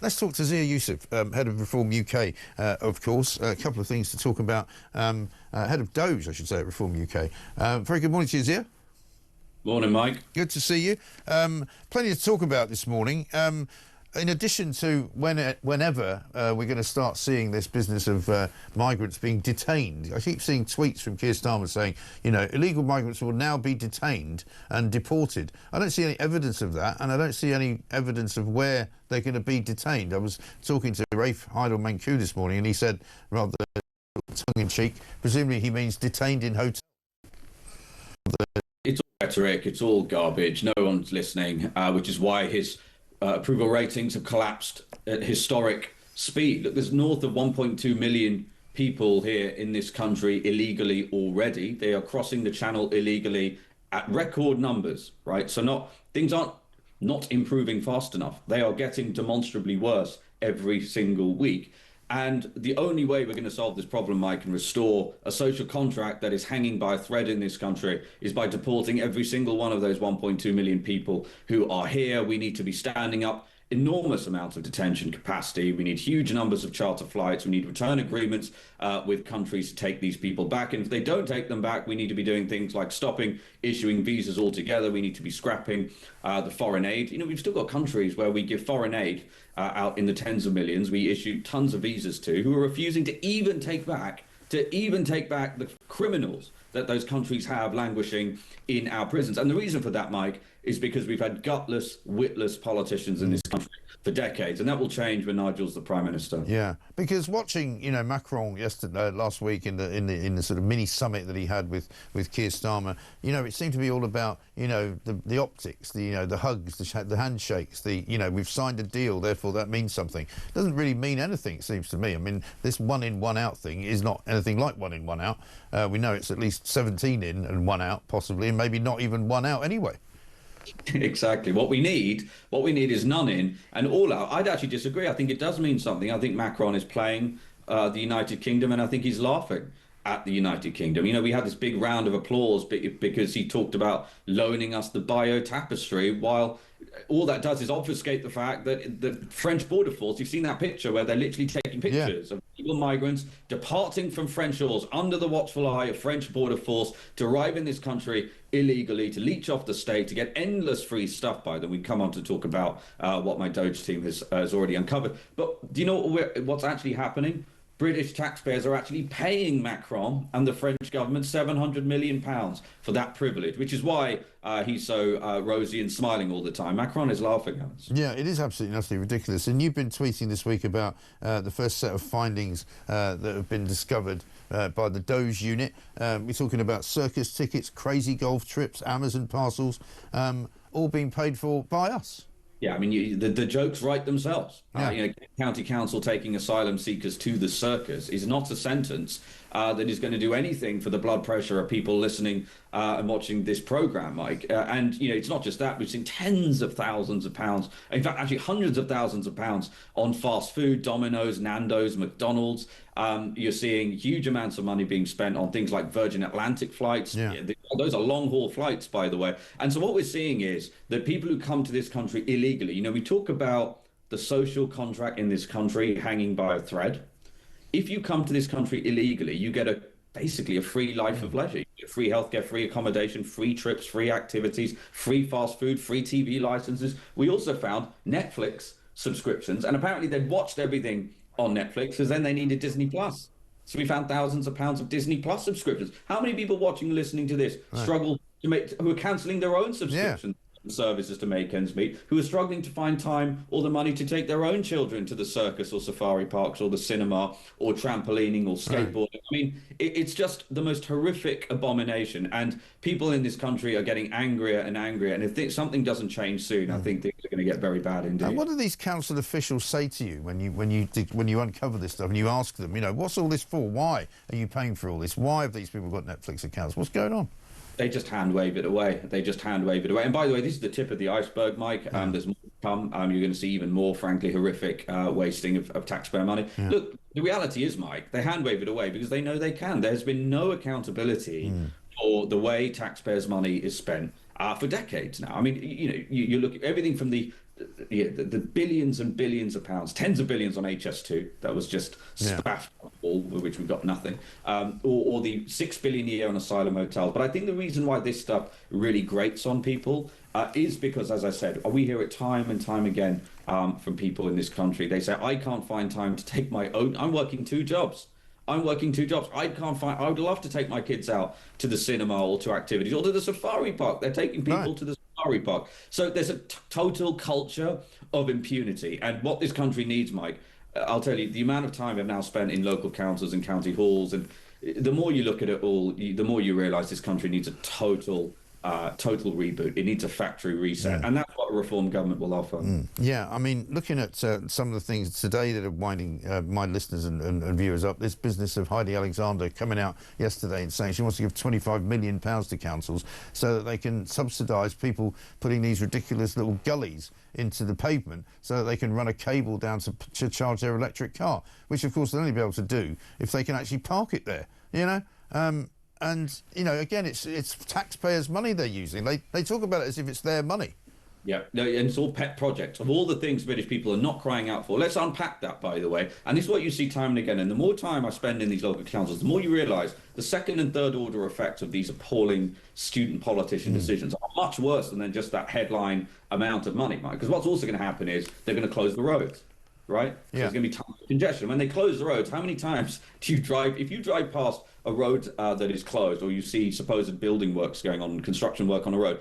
Let's talk to Zia Yusuf, Head of Reform UK, of course. A couple of things to talk about. Head of Doge, I should say, at Reform UK. Very good morning to you, Zia. Morning, Mike. Good to see you. Plenty to talk about this morning. In addition to whenever we're going to start seeing this business of migrants being detained, I keep seeing tweets from Keir Starmer saying, you know, illegal migrants will now be detained and deported. I don't see any evidence of that, and I don't see any evidence of where they're going to be detained. I was talking to Rafe Heidel-Manku this morning, and he said, rather tongue-in-cheek, presumably he means detained in hotels. It's all rhetoric, it's all garbage, no one's listening, which is why his approval ratings have collapsed at historic speed. Look, there's north of 1.2 million people here in this country illegally already. They are crossing the channel illegally at record numbers, right? So things aren't not improving fast enough. They are getting demonstrably worse every single week. And the only way we're going to solve this problem, Mike, and restore a social contract that is hanging by a thread in this country is by deporting every single one of those 1.2 million people who are here. We need to be standing up enormous amounts of detention capacity. We need huge numbers of charter flights. We need return agreements with countries to take these people back. And if they don't take them back, we need to be doing things like stopping issuing visas altogether. We need to be scrapping the foreign aid. You know, we've still got countries where we give foreign aid out in the tens of millions. We issue tons of visas to who are refusing to even take back the criminals that those countries have languishing in our prisons. And the reason for that, Mike, is because we've had gutless, witless politicians in this country for decades, and that will change when Nigel's the Prime Minister. Yeah, because watching, you know, Macron last week in the sort of mini summit that he had with Keir Starmer, you know, it seemed to be all about, you know, the optics, the hugs, the handshakes, we've signed a deal, therefore that means something. It doesn't really mean anything, it seems to me. I mean, this one in, one out thing is not anything like one in, one out. We know it's at least 17 in and one out, possibly, and maybe not even one out anyway. Exactly. What we need is none in and all out. I'd actually disagree. I think it does mean something. I think Macron is playing the United Kingdom, and I think he's laughing at the United Kingdom. You know, we had this big round of applause because he talked about loaning us the bio tapestry, while all that does is obfuscate the fact that the French border force, you've seen that picture where they're literally taking pictures of illegal migrants departing from French shores under the watchful eye of French border force to arrive in this country illegally, to leech off the state, to get endless free stuff by them. We come on to talk about what my Doge team has already uncovered. But do you know what's actually happening? British taxpayers are actually paying Macron and the French government £700 million for that privilege, which is why he's so rosy and smiling all the time. Macron is laughing at us. Yeah, it is absolutely ridiculous. And you've been tweeting this week about the first set of findings that have been discovered by the Doge unit. We're talking about circus tickets, crazy golf trips, Amazon parcels, all being paid for by us. Yeah, I mean, the jokes write themselves. Yeah. County council taking asylum seekers to the circus is not a sentence that is going to do anything for the blood pressure of people listening and watching this program, Mike. And, you know, it's not just that. We've seen tens of thousands of pounds, in fact, actually hundreds of thousands of pounds on fast food, Domino's, Nando's, McDonald's. You're seeing huge amounts of money being spent on things like Virgin Atlantic flights. Yeah. Those are long-haul flights, by the way. And so what we're seeing is that people who come to this country illegally, you know, we talk about the social contract in this country hanging by a thread. If you come to this country illegally, you get basically a free life of leisure. You get free healthcare, free accommodation, free trips, free activities, free fast food, free TV licenses. We also found Netflix subscriptions, and apparently they'd watched everything on Netflix because then they needed Disney Plus. So we found thousands of pounds of Disney Plus subscriptions. How many people watching and listening to this struggle to who are cancelling their own subscriptions? Services to make ends meet, who are struggling to find time or the money to take their own children to the circus or safari parks or the cinema or trampolining or skateboarding. I mean, it's just the most horrific abomination, and people in this country are getting angrier and angrier, and if something doesn't change soon, I think things are going to get very bad indeed. And what do these council officials say to you when you uncover this stuff and you ask them, you know, what's all this for? Why are you paying for all this? Why have these people got Netflix accounts? What's going on? They just hand wave it away. And by the way, this is the tip of the iceberg, Mike. There's more to come. You're going to see even more, frankly, horrific wasting of taxpayer money. Yeah. Look, the reality is, Mike, they hand wave it away because they know they can. There's been no accountability for the way taxpayers' money is spent for decades now. I mean, you know, you look at everything from the the billions and billions of pounds, tens of billions on HS2 that was just spaffed all, with which we got nothing, or the 6 billion a year on asylum hotels. But I think the reason why this stuff really grates on people is because, as I said, we hear it time and time again from people in this country. They say, I can't find time to take my own. I'm working 2 jobs. I can't find. I would love to take my kids out to the cinema or to activities or to the safari park. They're taking people to the safari park. So there's a total culture of impunity. And what this country needs, Mike, I'll tell you, the amount of time I've now spent in local councils and county halls, and the more you look at it all, the more you realise this country needs a total reboot. It needs a factory reset, and that's what a reform government will offer. Yeah, I mean, looking at some of the things today that are winding my listeners and viewers up, this business of Heidi Alexander coming out yesterday and saying she wants to give £25 million to councils so that they can subsidise people putting these ridiculous little gullies into the pavement so that they can run a cable down to charge their electric car, which of course they'll only be able to do if they can actually park it there, you know? And, you know, again, it's taxpayers' money they're using. They talk about it as if it's their money. Yeah, no, and it's all pet projects. Of all the things British people are not crying out for, let's unpack that, by the way. And this is what you see time and again. And the more time I spend in these local councils, the more you realise the second and third order effects of these appalling student politician decisions are much worse than just that headline amount of money, Mike. Because what's also going to happen is they're going to close the roads. Right? So there's going to be tons of congestion. When they close the roads, how many times do you drive? If you drive past a road that is closed, or you see supposed building works going on, construction work on a road,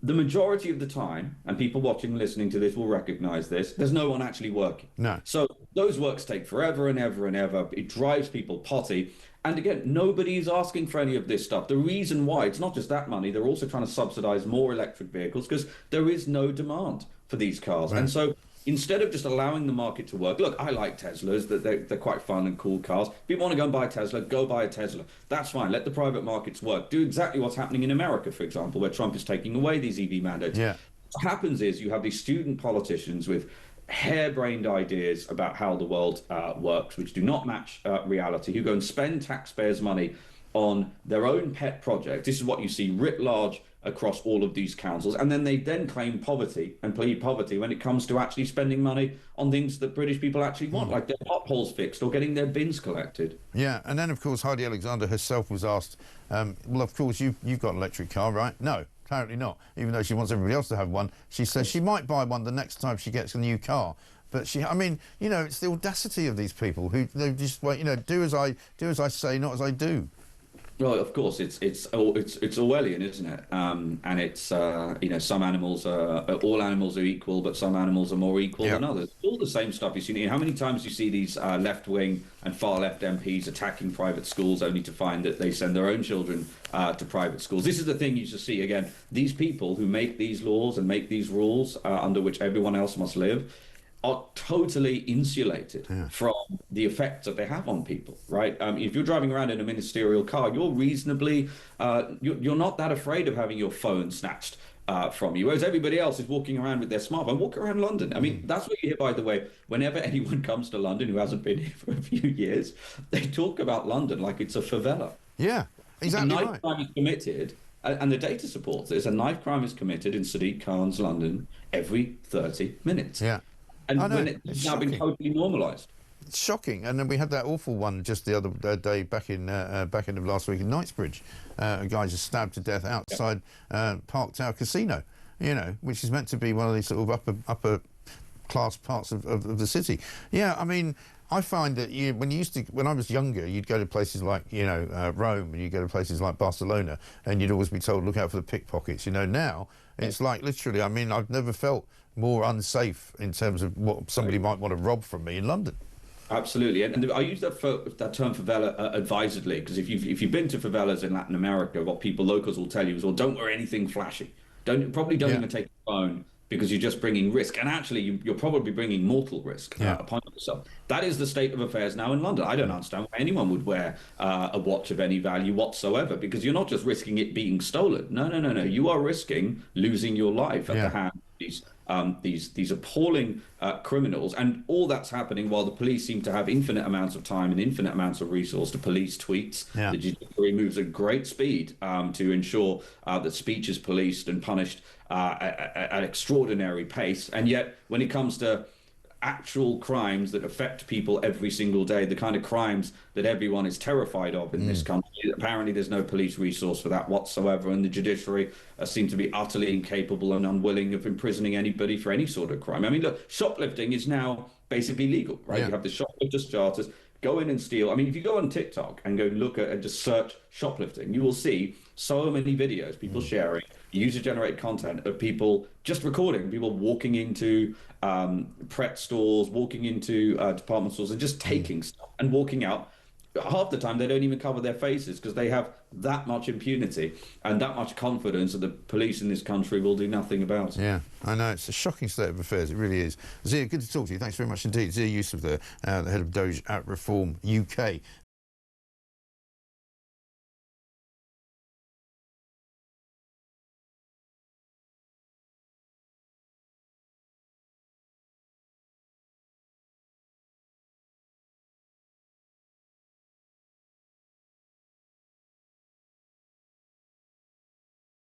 the majority of the time, and people watching and listening to this will recognise this, there's no one actually working. No. So those works take forever and ever and ever. It drives people potty. And again, nobody is asking for any of this stuff. The reason why, it's not just that money, they're also trying to subsidise more electric vehicles because there is no demand for these cars. Right. And so instead of just allowing the market to work, look, I like Teslas, they're quite fun and cool cars. If people want to go and buy a Tesla, go buy a Tesla. That's fine. Let the private markets work. Do exactly what's happening in America, for example, where Trump is taking away these EV mandates. Yeah. What happens is you have these student politicians with harebrained ideas about how the world works, which do not match reality, who go and spend taxpayers' money on their own pet project. This is what you see writ large across all of these councils, and then they claim poverty and plead poverty when it comes to actually spending money on things that British people actually want, like their potholes fixed or getting their bins collected. Yeah, and then of course Heidi Alexander herself was asked, well, of course you've got an electric car, right? No, apparently not. Even though she wants everybody else to have one, she says she might buy one the next time she gets a new car. But I mean, you know, it's the audacity of these people who they just, you know, do as I say, not as I do. Well, of course, it's Orwellian, isn't it? And it's you know, some animals all animals are equal, but some animals are more equal than others. All the same stuff you see. You know, how many times you see these left-wing and far-left MPs attacking private schools, only to find that they send their own children to private schools? This is the thing you should see again. These people who make these laws and make these rules under which everyone else must live are totally insulated from the effects that they have on people, right? If you're driving around in a ministerial car, you're reasonably, you're not that afraid of having your phone snatched from you, whereas everybody else is walking around with their smartphone. Walk around London. I mean, that's what you hear, by the way, whenever anyone comes to London who hasn't been here for a few years, they talk about London like it's a favela. Yeah, exactly right. A knife crime is committed, and the data supports this, a knife crime is committed in Sadiq Khan's London every 30 minutes. Yeah. And when it's now been totally normalised. It's shocking. And then we had that awful one just the other day back in back end of last week in Knightsbridge. A guy just stabbed to death outside Park Tower Casino, you know, which is meant to be one of these sort of upper class parts of the city. Yeah, I mean, I find that when I was younger, you'd go to places like, you know, Rome, and you'd go to places like Barcelona, and you'd always be told, look out for the pickpockets. You know, now it's like literally, I mean, I've never felt more unsafe in terms of what somebody might want to rob from me in London. Absolutely, and I use that term favela advisedly, because if you've been to favelas in Latin America, what locals will tell you is, well, don't wear anything flashy. Don't even take a phone, because you're just bringing risk, and actually you're probably bringing mortal risk upon yourself. That is the state of affairs now in London. I don't understand why anyone would wear a watch of any value whatsoever, because you're not just risking it being stolen. No. You are risking losing your life at the hand of these these appalling criminals, and all that's happening while the police seem to have infinite amounts of time and infinite amounts of resource to police tweets. Yeah. The judiciary moves at great speed to ensure that speech is policed and punished at an extraordinary pace, and yet when it comes to actual crimes that affect people every single day, the kind of crimes that everyone is terrified of in this country, apparently there's no police resource for that whatsoever, and the judiciary seem to be utterly incapable and unwilling of imprisoning anybody for any sort of crime. I mean, look, shoplifting is now basically legal, right? Yeah. You have the shoplifters charters, go in and steal. I mean, if you go on TikTok and go look at and just search shoplifting, you will see so many videos, people sharing user-generated content of people just recording, people walking into Pret stores, walking into department stores and just taking stuff and walking out. Half the time they don't even cover their faces because they have that much impunity and that much confidence that the police in this country will do nothing about it. Yeah, I know. It's a shocking state of affairs. It really is. Zia, good to talk to you. Thanks very much indeed. Zia Yusuf there, the head of Doge at Reform UK.